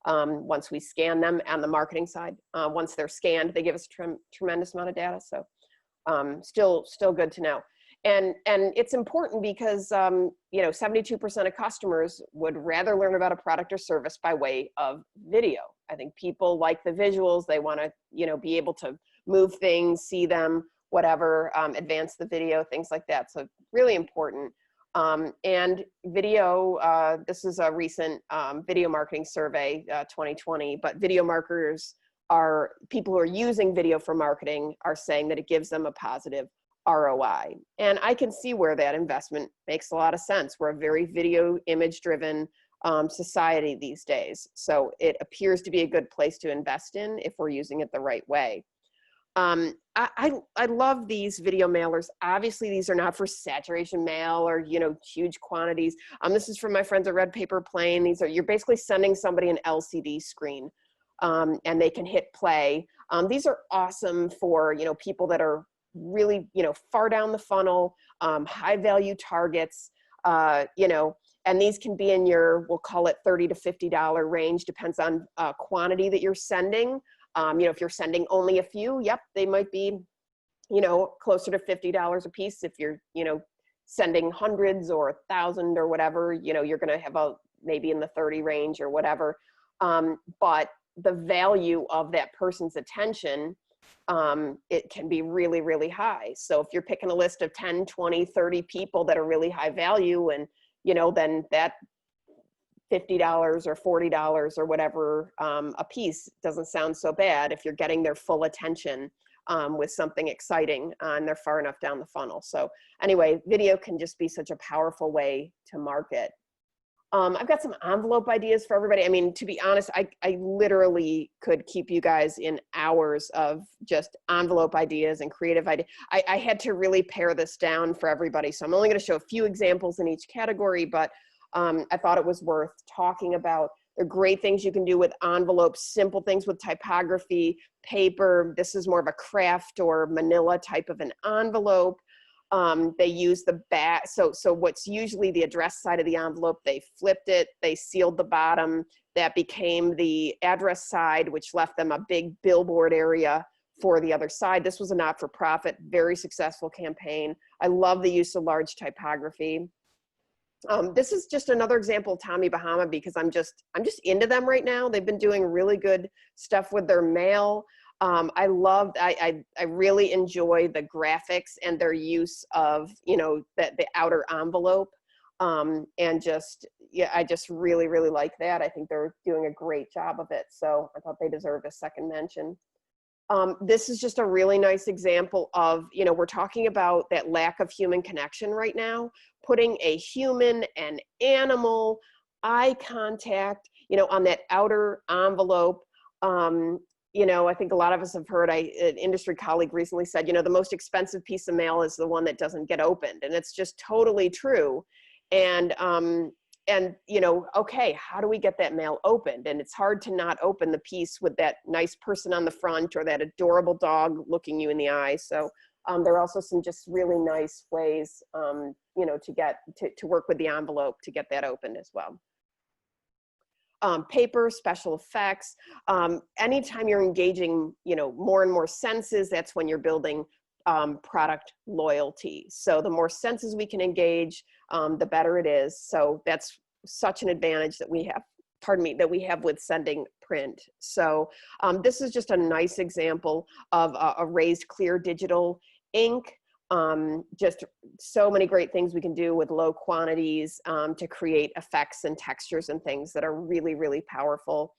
once we scan them on the marketing side. Once they're scanned, they give us a tremendous amount of data. So still good to know. And it's important because, you know, 72% of customers would rather learn about a product or service by way of video. I think people like the visuals. They want to, you know, be able to move things, see them, whatever, advance the video, things like that. So really important. And video, this is a recent video marketing survey, 2020, but video marketers are, people who are using video for marketing are saying that it gives them a positive ROI. And I can see where that investment makes a lot of sense. We're a very video image driven society these days. So it appears to be a good place to invest in if we're using it the right way. I love these video mailers. Obviously, these are not for saturation mail or, you know, huge quantities. This is from my friends at Red Paper Plane. These are, you're basically sending somebody an LCD screen and they can hit play. These are awesome for, you know, people that are really, you know, far down the funnel, high value targets, you know, and these can be in your, we'll call it $30 to $50 range, depends on quantity that you're sending. You know, if you're sending only a few, yep, they might be, you know, closer to $50 a piece. If you're, you know, sending hundreds or 1,000 or whatever, you know, you're going to have a, maybe in the 30 range or whatever. But the value of that person's attention, it can be really, really high. So if you're picking a list of 10, 20, 30 people that are really high value, and, you know, then that $50 or $40 or whatever a piece doesn't sound so bad if you're getting their full attention with something exciting and they're far enough down the funnel. So anyway, video can just be such a powerful way to market. I've got some envelope ideas for everybody. I mean, to be honest, I literally could keep you guys in hours of just envelope ideas and creative ideas. I had to really pare this down for everybody. So I'm only going to show a few examples in each category, but I thought it was worth talking about. There are great things you can do with envelopes, simple things with typography, paper. This is more of a craft or manila type of an envelope. They use the back. So what's usually the address side of the envelope, they flipped it, they sealed the bottom. That became the address side, which left them a big billboard area for the other side. This was a not-for-profit, very successful campaign. I love the use of large typography. This is just another example of Tommy Bahama because I'm just into them right now. They've been doing really good stuff with their mail. I really enjoy the graphics and their use of, you know, the outer envelope. And just, yeah, I just really, really like that. I think they're doing a great job of it. So I thought they deserve a second mention. This is just a really nice example of, you know, we're talking about that lack of human connection right now, putting a human and animal eye contact, you know, on that outer envelope. You know, I think a lot of us have heard, an industry colleague recently said, you know, the most expensive piece of mail is the one that doesn't get opened. And it's just totally true. And you know, okay, how do we get that mail opened? And it's hard to not open the piece with that nice person on the front or that adorable dog looking you in the eye. So there are also some just really nice ways, you know, to work with the envelope to get that opened as well. Paper, special effects. Anytime you're engaging, you know, more and more senses, that's when you're building product loyalty. So the more senses we can engage, the better it is. So that's such an advantage that we have, that we have with sending print. So this is just a nice example of a raised clear digital ink. Just so many great things we can do with low quantities to create effects and textures and things that are really, really powerful.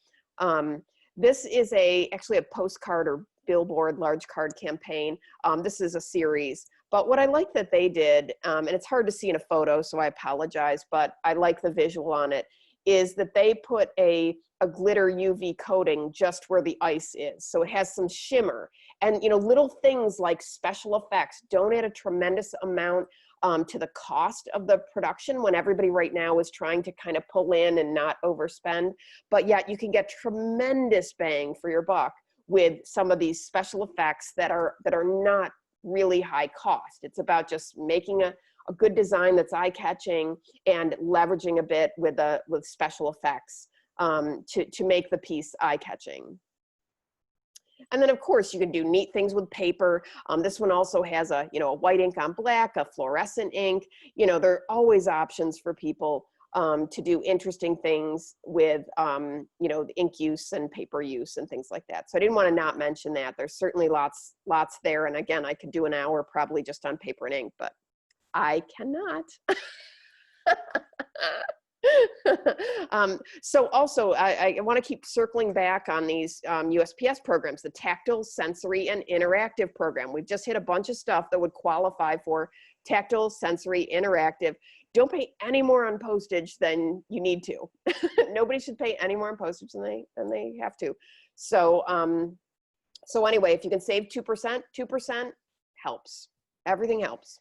This is actually a postcard or billboard large card campaign. This is a series. But what I like that they did, and it's hard to see in a photo, so I apologize, but I like the visual on it, is that they put a glitter UV coating just where the ice is. So it has some shimmer. And little things like special effects don't add a tremendous amount to the cost of the production when everybody right now is trying to kind of pull in and not overspend. But yet you can get tremendous bang for your buck with some of these special effects that are not really high cost. It's about just making a good design that's eye-catching and leveraging a bit with special effects to make the piece eye-catching. And then of course you can do neat things with paper. This one also has a white ink on black, a fluorescent ink. There are always options for people to do interesting things with the ink use and paper use and things like that. So I didn't want to not mention that. There's certainly lots there. And again, I could do an hour probably just on paper and ink, but I cannot. So also, I want to keep circling back on these USPS programs, the tactile, sensory, and interactive program. We've just hit a bunch of stuff that would qualify for tactile, sensory, interactive. Don't pay any more on postage than you need to. Nobody should pay any more on postage than they have to. So, so anyway, if you can save 2% helps. Everything helps.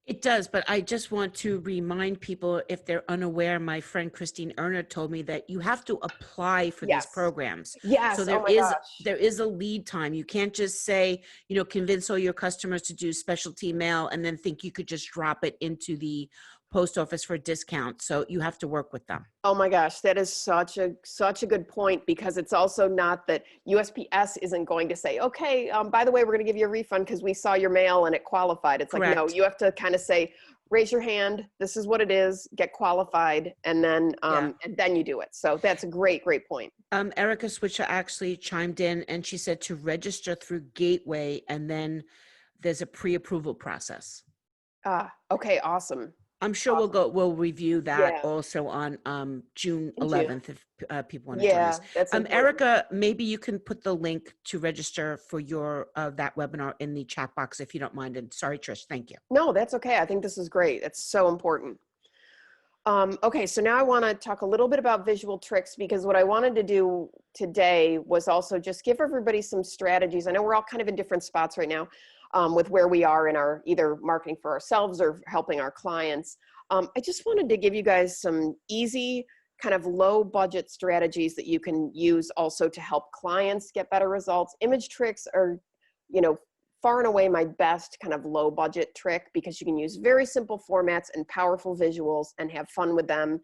It does, but I just want to remind people, if they're unaware, my friend Christine Erner told me that you have to apply for these programs. Yes. So there is a lead time. You can't just say, convince all your customers to do specialty mail and then think you could just drop it into the post office for a discount. So you have to work with them. Oh my gosh, that is such a good point, because it's also not that USPS isn't going to say, okay, by the way, we're going to give you a refund because we saw your mail and it qualified. It's Correct. Like, no, you have to kind of say, raise your hand. This is what it is. Get qualified, and then you do it. So that's a great point. Erica Switcher actually chimed in and she said to register through Gateway, and then there's a pre-approval process. Okay, awesome. I'm sure we'll review that also on June 11th if people want to join us. That's Erica, maybe you can put the link to register for your that webinar in the chat box if you don't mind. And sorry, Trish, thank you. No, that's okay. I think this is great. It's so important. Okay, so now I want to talk a little bit about visual tricks, because what I wanted to do today was also just give everybody some strategies. I know we're all kind of in different spots right now. With where we are in our either marketing for ourselves or helping our clients. I just wanted to give you guys some easy kind of low budget strategies that you can use also to help clients get better results. Image tricks are, far and away my best kind of low budget trick, because you can use very simple formats and powerful visuals and have fun with them.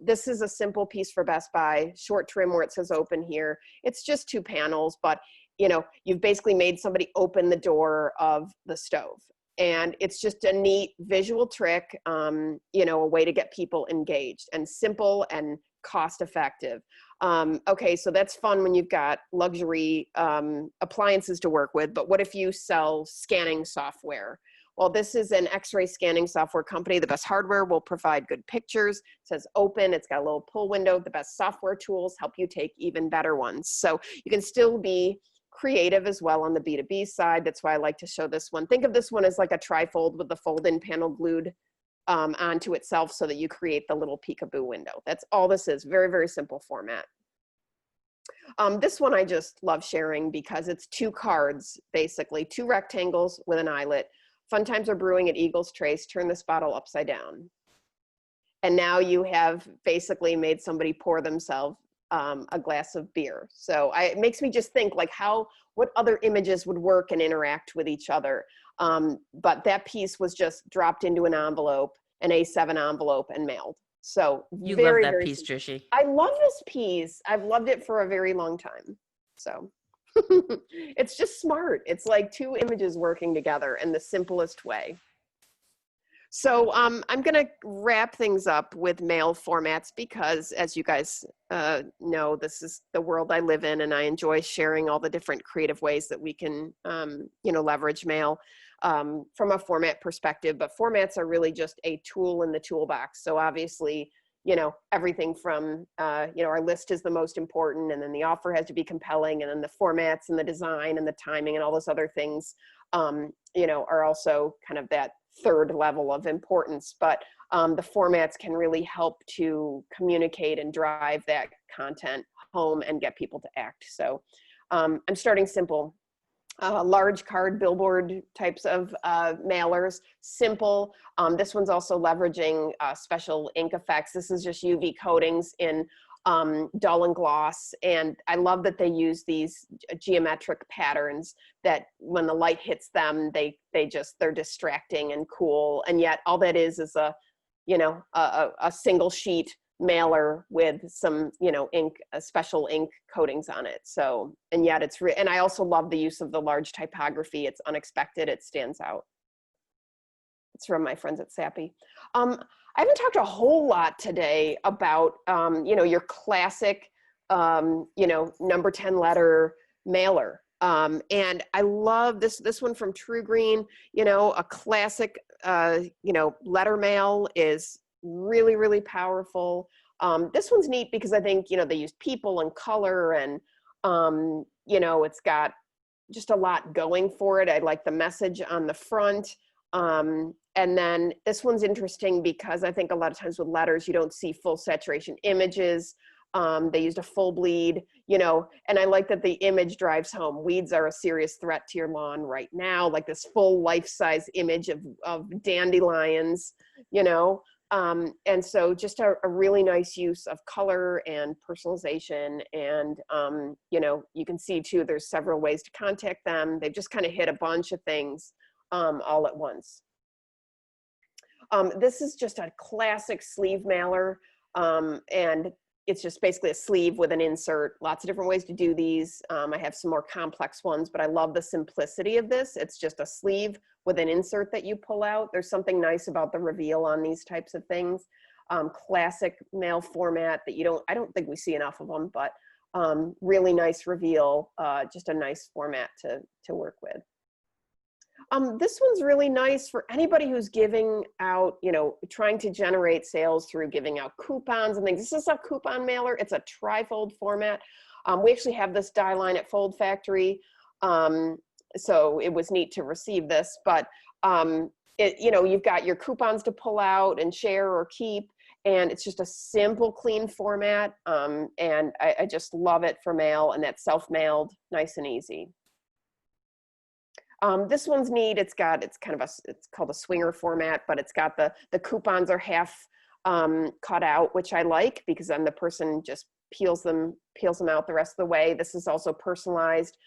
This is a simple piece for Best Buy, short trim where it says open here. It's just 2 panels, but you've basically made somebody open the door of the stove. And it's just a neat visual trick, a way to get people engaged, and simple and cost effective. Okay, so that's fun when you've got luxury appliances to work with, but what if you sell scanning software? Well, this is an X-ray scanning software company. The best hardware will provide good pictures. It says open, it's got a little pull window. The best software tools help you take even better ones. So you can still be creative as well on the B2B side. That's why I like to show this one. Think of this one as like a trifold with the fold-in panel glued onto itself so that you create the little peekaboo window. That's all this is. Very, very simple format. This one I just love sharing because it's 2 cards, basically 2 rectangles with an eyelet. Fun times are brewing at Eagles Trace. Turn this bottle upside down. And now you have basically made somebody pour themselves a glass of beer. So it makes me just think like what other images would work and interact with each other. But that piece was just dropped into an envelope, an A7 envelope, and mailed. So you love that piece, Trishy. I love this piece. I've loved it for a very long time. So it's just smart. It's like 2 images working together in the simplest way. So I'm going to wrap things up with mail formats because, as you guys know, this is the world I live in, and I enjoy sharing all the different creative ways that we can, leverage mail. from a format perspective, but formats are really just a tool in the toolbox. So obviously, everything from, our list is the most important, and then the offer has to be compelling, and then the formats and the design and the timing and all those other things, are also kind of that third level of importance. But the formats can really help to communicate and drive that content home and get people to act. So I'm starting simple. Large card billboard types of mailers, simple. This one's also leveraging special ink effects. This is just UV coatings in dull and gloss. And I love that they use these geometric patterns that when the light hits them, they're distracting and cool. And yet all that is a single sheet mailer with some, ink, special ink coatings on it. So, and yet and I also love the use of the large typography. It's unexpected. It stands out. It's from my friends at Sappy. I haven't talked a whole lot today about, your classic, number 10 letter mailer. And I love this one from True Green. A classic, letter mail is really, really powerful. This one's neat because I think, they used people and color, and, it's got just a lot going for it. I like the message on the front. And then this one's interesting because I think a lot of times with letters, you don't see full saturation images. They used a full bleed, and I like that the image drives home. Weeds are a serious threat to your lawn right now, like this full life-size image of dandelions, and so just a really nice use of color and personalization. And, you can see too, there's several ways to contact them. They've just kind of hit a bunch of things all at once. This is just a classic sleeve mailer, and it's just basically a sleeve with an insert. Lots of different ways to do these. I have some more complex ones, but I love the simplicity of this. It's just a sleeve with an insert that you pull out. There's something nice about the reveal on these types of things. Classic mail format that I don't think we see enough of them, but really nice reveal, just a nice format to work with. This one's really nice for anybody who's giving out, trying to generate sales through giving out coupons and things. This is a coupon mailer. It's a tri-fold format. We actually have this die line at Fold Factory. So it was neat to receive this, but you've got your coupons to pull out and share or keep, and it's just a simple, clean format. And I just love it for mail, and that's self-mailed, nice and easy. This one's neat. It's called a swinger format, but it's got the coupons are half cut out, which I like because then the person just peels them out the rest of the way. This is also personalized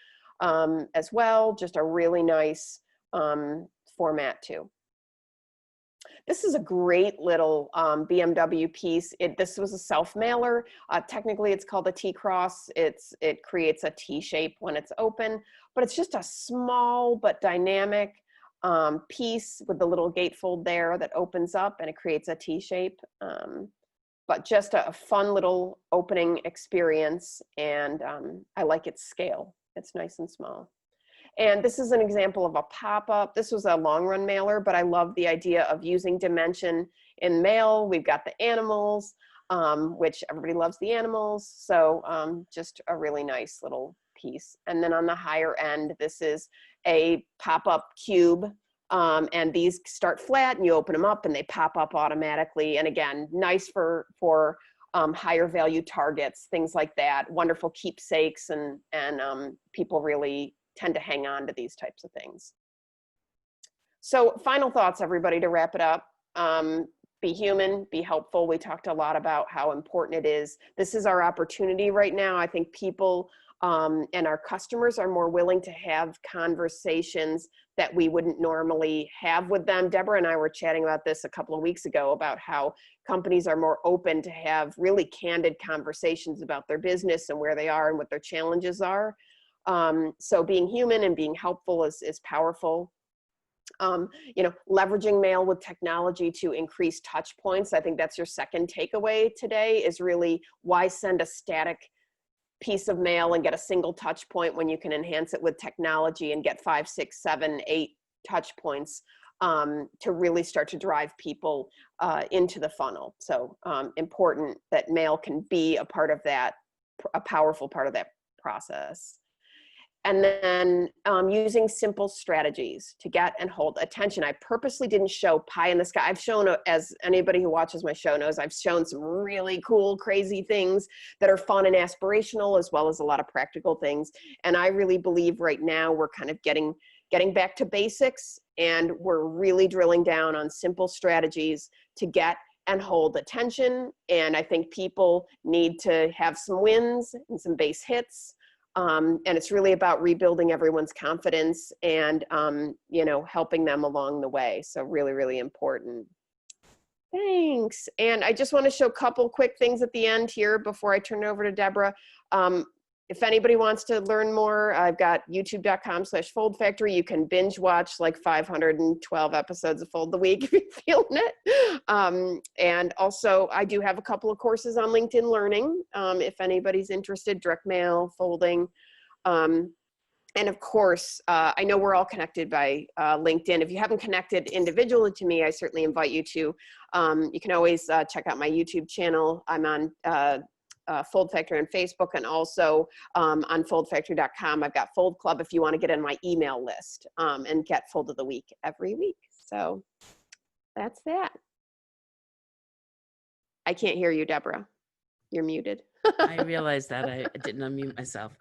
as well. Just a really nice format too. This is a great little BMW piece. This was a self-mailer. Technically, it's called a T-cross. It creates a T shape when it's open, but it's just a small but dynamic piece with the little gatefold there that opens up, and it creates a T shape. But just a fun little opening experience, and I like its scale. It's nice and small. And this is an example of a pop-up. This was a long-run mailer, but I love the idea of using dimension in mail. We've got the animals, which everybody loves the animals. So just a really nice little piece. And then on the higher end, this is a pop-up cube. And these start flat, and you open them up and they pop up automatically. And again, nice for higher value targets, things like that. Wonderful keepsakes, and people really tend to hang on to these types of things. So final thoughts, everybody, to wrap it up. Be human, be helpful. We talked a lot about how important it is. This is our opportunity right now. I think people and our customers are more willing to have conversations that we wouldn't normally have with them. Deborah and I were chatting about this a couple of weeks ago about how companies are more open to have really candid conversations about their business and where they are and what their challenges are. So being human and being helpful is powerful. Leveraging mail with technology to increase touch points. I think that's your second takeaway today, is really why send a static piece of mail and get a single touch point when you can enhance it with technology and get 5, 6, 7, 8 touch points to really start to drive people into the funnel. So important that mail can be a part of that, a powerful part of that process. And then using simple strategies to get and hold attention. I purposely didn't show pie in the sky. I've shown, as anybody who watches my show knows, I've shown some really cool, crazy things that are fun and aspirational, as well as a lot of practical things. And I really believe right now we're kind of getting back to basics, and we're really drilling down on simple strategies to get and hold attention. And I think people need to have some wins and some base hits. And it's really about rebuilding everyone's confidence and, you know, helping them along the way. So really, really important. Thanks. And I just want to show a couple quick things at the end here before I turn it over to Deborah. If anybody wants to learn more, I've got youtube.com/Fold Factory. You can binge watch like 512 episodes of Fold the Week if you're feeling it. And also, I do have a couple of courses on LinkedIn Learning. If anybody's interested, direct mail, folding. And of course, I know we're all connected by LinkedIn. If you haven't connected individually to me, I certainly invite you to. You can always check out my YouTube channel. I'm on Fold Factory on Facebook, and also on foldfactory.com. I've got Fold Club if you want to get on my email list and get Fold of the Week every week. So that's that. I can't hear you, Deborah. You're muted. I realized that I didn't unmute myself.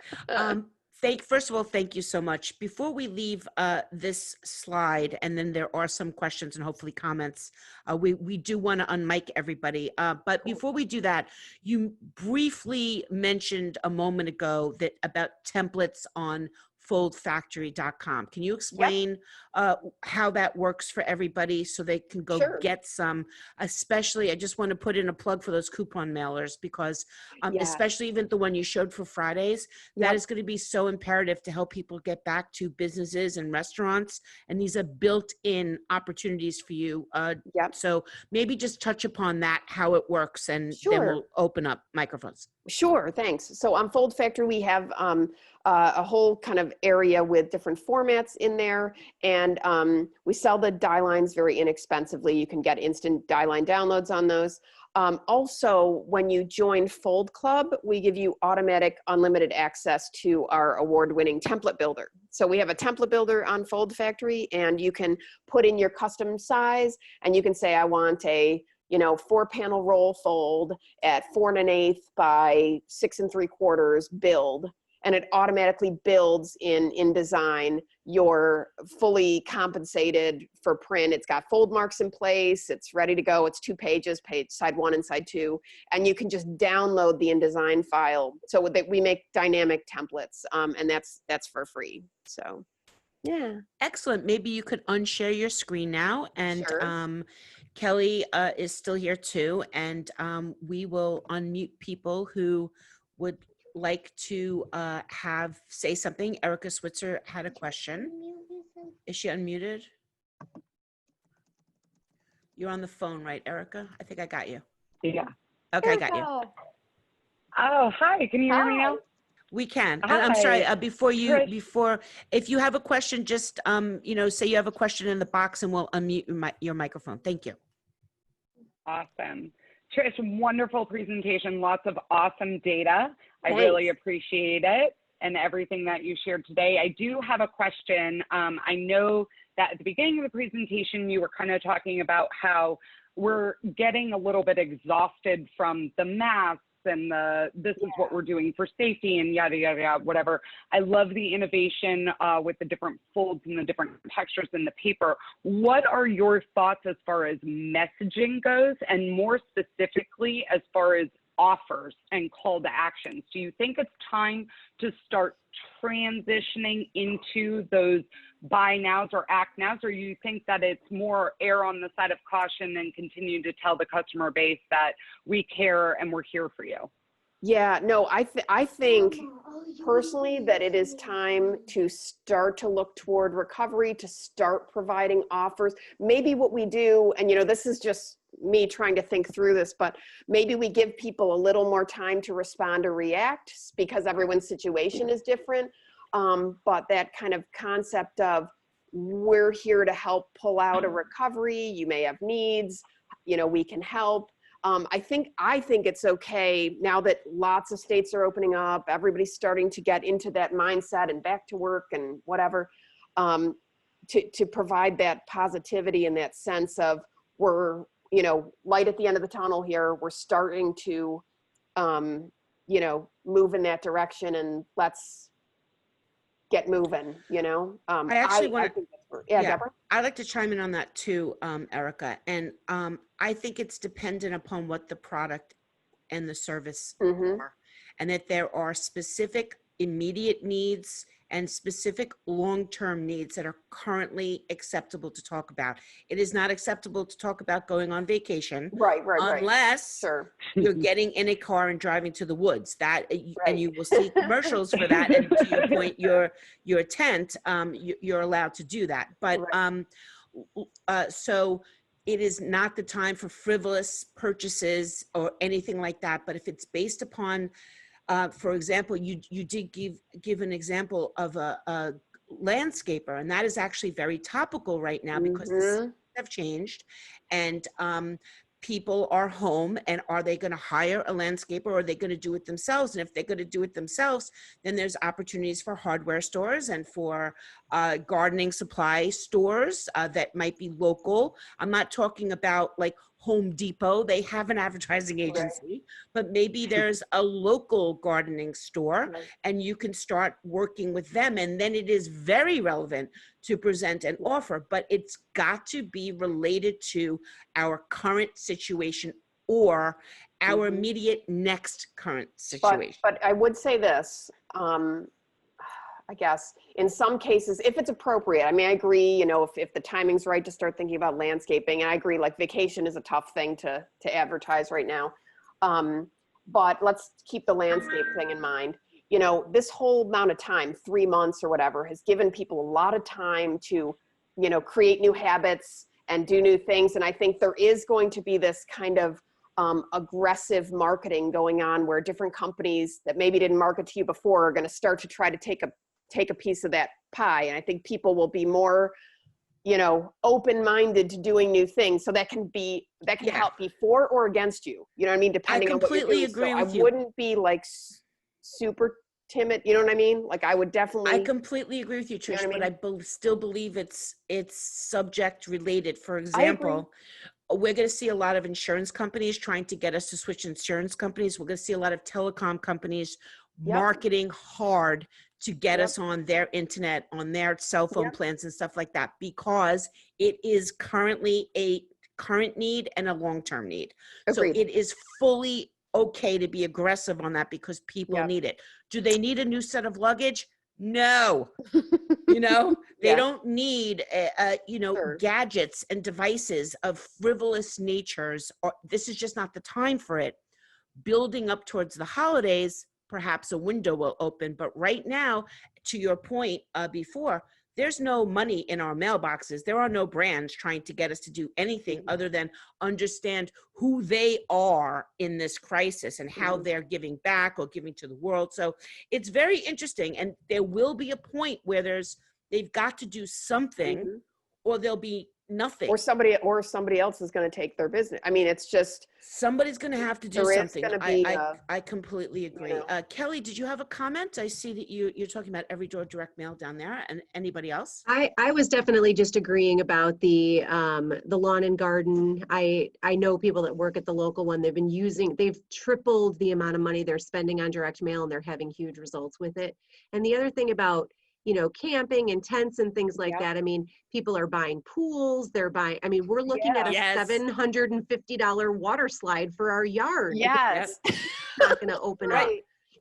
First of all, thank you so much. Before we leave this slide, and then there are some questions and hopefully comments, we do want to unmic everybody. But before we do that, you briefly mentioned a moment ago that about templates on foldfactory.com. Can you explain how that works for everybody so they can go get some? Especially, I just want to put in a plug for those coupon mailers, because especially even the one you showed for Fridays, that is going to be so imperative to help people get back to businesses and restaurants. And these are built-in opportunities for you. So maybe just touch upon that, how it works, and then we'll open up microphones. Sure, thanks. So on Fold Factory, we have a whole kind of area with different formats in there, and we sell the die lines very inexpensively. You can get instant die line downloads on those. Also, when you join Fold Club, we give you automatic unlimited access to our award-winning template builder. So we have a template builder on Fold Factory, and you can put in your custom size, and you can say, I want a 4-panel roll fold at 4 1/8 by 6 3/4 build, and it automatically builds in InDesign. You're fully compensated for print. It's got fold marks in place. It's ready to go. It's 2 pages, page side 1 and side 2, and you can just download the InDesign file. So we make dynamic templates, and that's for free. So. Yeah. Excellent. Maybe you could unshare your screen now, and Kelly is still here too, and we will unmute people who would like to say something. Erica Switzer had a question. Is she unmuted? You're on the phone, right, Erica? I think I got you. Yeah. Okay, I got you. Oh, hi. Can you hear me now? We can. Hi. I'm sorry. Before, if you have a question, just say you have a question in the box, and we'll unmute your microphone. Thank you. Awesome. Trish, wonderful presentation. Lots of awesome data. Thanks. I really appreciate it and everything that you shared today. I do have a question. I know that at the beginning of the presentation, you were kind of talking about how we're getting a little bit exhausted from the masks and this is what we're doing for safety and yada, yada, yada, whatever. I love the innovation with the different folds and the different textures in the paper. What are your thoughts as far as messaging goes, and more specifically as far as offers and call to actions? Do you think it's time to start transitioning into those buy nows or act nows, or you think that it's more err on the side of caution and continue to tell the customer base that we care and we're here for you? Yeah, no, I think personally that it is time to start to look toward recovery, to start providing offers. Maybe what we do, and this is just me trying to think through this, but maybe we give people a little more time to respond or react because everyone's situation is different. But that kind of concept of we're here to help pull out a recovery. You may have needs, you know, we can help. I think it's okay now that lots of states are opening up, everybody's starting to get into that mindset and back to work and whatever, to provide that positivity and that sense of we're, you know, light at the end of the tunnel here. We're starting to, you know, move in that direction, and let's get moving, you know? I actually want to, yeah, yeah, Deborah? I'd like to chime in on that too, Erica. And I think it's dependent upon what the product and the service Mm-hmm. are, and that there are specific immediate needs and specific long-term needs that are currently acceptable to talk about. It is not acceptable to talk about going on vacation Right. unless Sure. you're getting in a car and driving to the woods. That Right. and you will see commercials for that. And to your point, your tent, you're allowed to do that. But so it is not the time for frivolous purchases or anything like that. But if it's based upon, for example, you did give an example of a landscaper, and that is actually very topical right now because the seasons have changed, and people are home, and are they going to hire a landscaper, or are they going to do it themselves? And if they're going to do it themselves, then there's opportunities for hardware stores and for gardening supply stores that might be local. I'm not talking about like Home Depot. They have an advertising agency, but maybe there's a local gardening store, and you can start working with them. And then it is very relevant to present an offer, but it's got to be related to our current situation or our immediate next current situation. But I would say this, I guess, in some cases, if it's appropriate, I mean, I agree, you know, if the timing's right to start thinking about landscaping, and I agree, like vacation is a tough thing to advertise right now. But let's keep the landscape thing in mind. You know, this whole amount of time, 3 months or whatever, has given people a lot of time to, you know, create new habits and do new things. And I think there is going to be this kind of aggressive marketing going on where different companies that maybe didn't market to you before are going to start to try to take a piece of that pie. And I think people will be more, you know, open-minded to doing new things. So that can help be for or against you. You know what I mean? Depending on what you're doing. I completely agree with you. I wouldn't be like super timid. You know what I mean? Like I would definitely. I completely agree with you, Trish, but I still believe it's subject related. For example, we're going to see a lot of insurance companies trying to get us to switch insurance companies. We're going to see a lot of telecom companies marketing hard to get us on their internet, on their cell phone plans and stuff like that, because it is currently a current need and a long-term need. Agreed. So it is fully okay to be aggressive on that because people need it. Do they need a new set of luggage? No. You know, they don't need, you know, gadgets and devices of frivolous natures. Or this is just not the time for it. Building up towards the holidays, perhaps a window will open. But right now, to your point before, there's no money in our mailboxes. There are no brands trying to get us to do anything other than understand who they are in this crisis and how they're giving back or giving to the world. So it's very interesting. And there will be a point where they've got to do something or there'll be nothing. Or somebody else is going to take their business. I mean, it's just. Somebody's going to have to do something. Be, I completely agree. You know. Kelly, did you have a comment? I see that you're talking about Every Door Direct Mail down there. And anybody else? I was definitely just agreeing about the lawn and garden. I know people that work at the local one. They've tripled the amount of money they're spending on direct mail, and they're having huge results with it. And the other thing about, you know, camping and tents and things like that. I mean, people are buying pools. We're looking at a $750 water slide for our yard. Yes. It's not going to open up.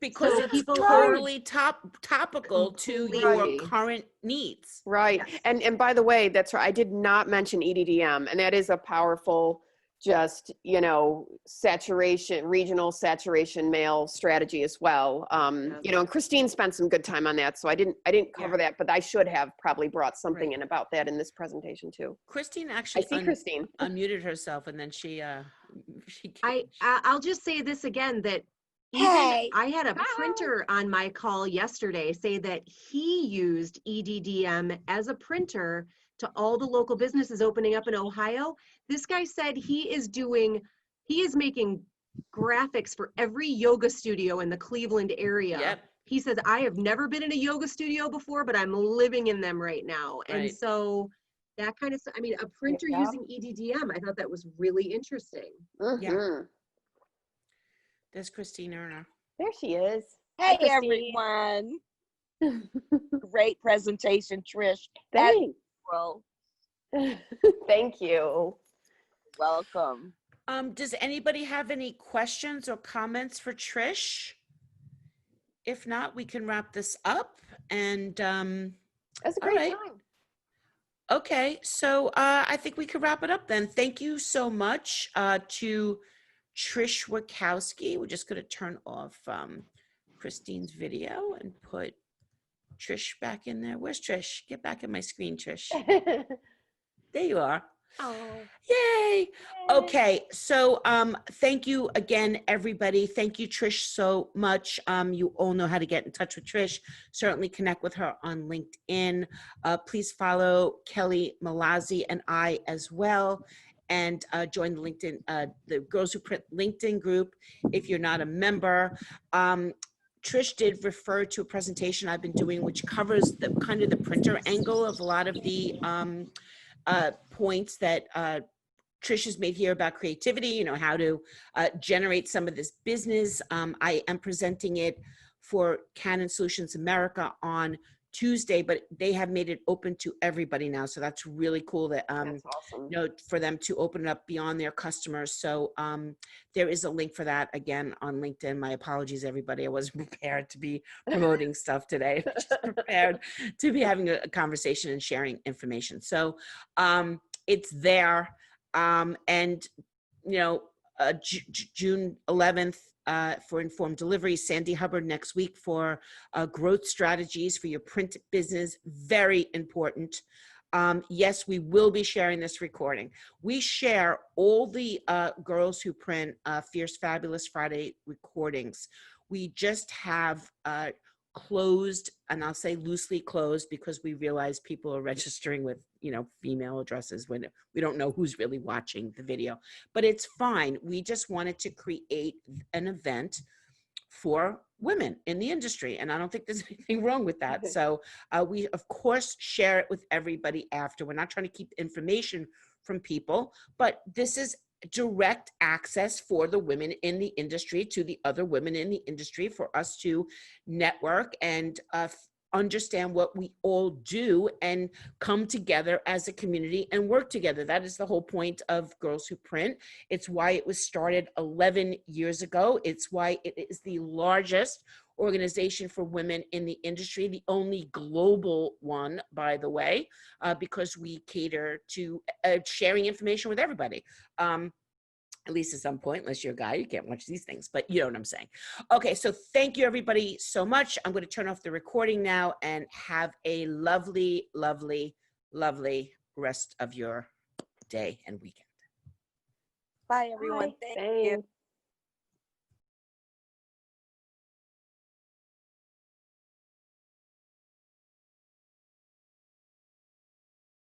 Because it's totally topical to your current needs. Right. Yes. And by the way, that's right. I did not mention EDDM, and that is a powerful, just, you know, regional saturation mail strategy as well. You know, and Christine spent some good time on that. So I didn't cover that, but I should have probably brought something in about that in this presentation too. Christine actually Christine unmuted herself, and then she I'll just say this again, that Even Hey. I had a printer on my call yesterday say that he used EDDM as a printer to all the local businesses opening up in Ohio. This guy said he is making graphics for every yoga studio in the Cleveland area. Yep. He says, I have never been in a yoga studio before, but I'm living in them right now. And Right. so that kind of, I mean, a printer Yeah. using EDDM, I thought that was really interesting. Mhm. There's Christina. There she is. Hey, Christine. everyone. Great presentation, Trish. Thanks. Well, Thank you. welcome. Does anybody have any questions or comments for Trish? If not, we can wrap this up. And That's a all great right. time. Okay, so I think we could wrap it up then. Thank you so much to Trish Witkowski. We're just going to turn off Christine's video and put Trish back in there. Where's Trish? Get back in my screen, Trish. There you are. Oh. Yay. Okay, so thank you again, everybody. Thank you, Trish, so much. You all know how to get in touch with Trish. Certainly connect with her on LinkedIn. Please follow Kelly Malazzi and I as well. And join the LinkedIn, the Girls Who Print LinkedIn group if you're not a member. Trish did refer to a presentation I've been doing, which covers the kind of the printer angle of a lot of the points that Trish has made here about creativity, you know, how to generate some of this business. I am presenting it for Canon Solutions America on Tuesday, but they have made it open to everybody now. So that's really cool that, That's awesome. you know, for them to open it up beyond their customers. So there is a link for that again on LinkedIn. My apologies, everybody. I wasn't prepared to be promoting stuff today. I'm just prepared to be having a conversation and sharing information. So it's there. And, you know, June 11th for Informed Delivery, Sandy Hubbard next week for growth strategies for your print business. Very important. Yes, we will be sharing this recording. We share all the Girls Who Print Fierce Fabulous Friday recordings. We just have closed, and I'll say loosely closed because we realize people are registering with, you know, female addresses when we don't know who's really watching the video, but it's fine. We just wanted to create an event for women in the industry, and I don't think there's anything wrong with that. So we of course share it with everybody after. We're not trying to keep information from people, but this is direct access for the women in the industry to the other women in the industry for us to network and understand what we all do and come together as a community and work together. That is the whole point of Girls Who Print. It's why it was started 11 years ago. It's why it is the largest organization for women in the industry, the only global one, by the way, because we cater to sharing information with everybody. At least at some point, unless you're a guy, you can't watch these things, but you know what I'm saying. Okay, so thank you everybody so much. I'm going to turn off the recording now and have a lovely, lovely, lovely rest of your day and weekend. Bye, everyone. Bye. Thank you. Thanks.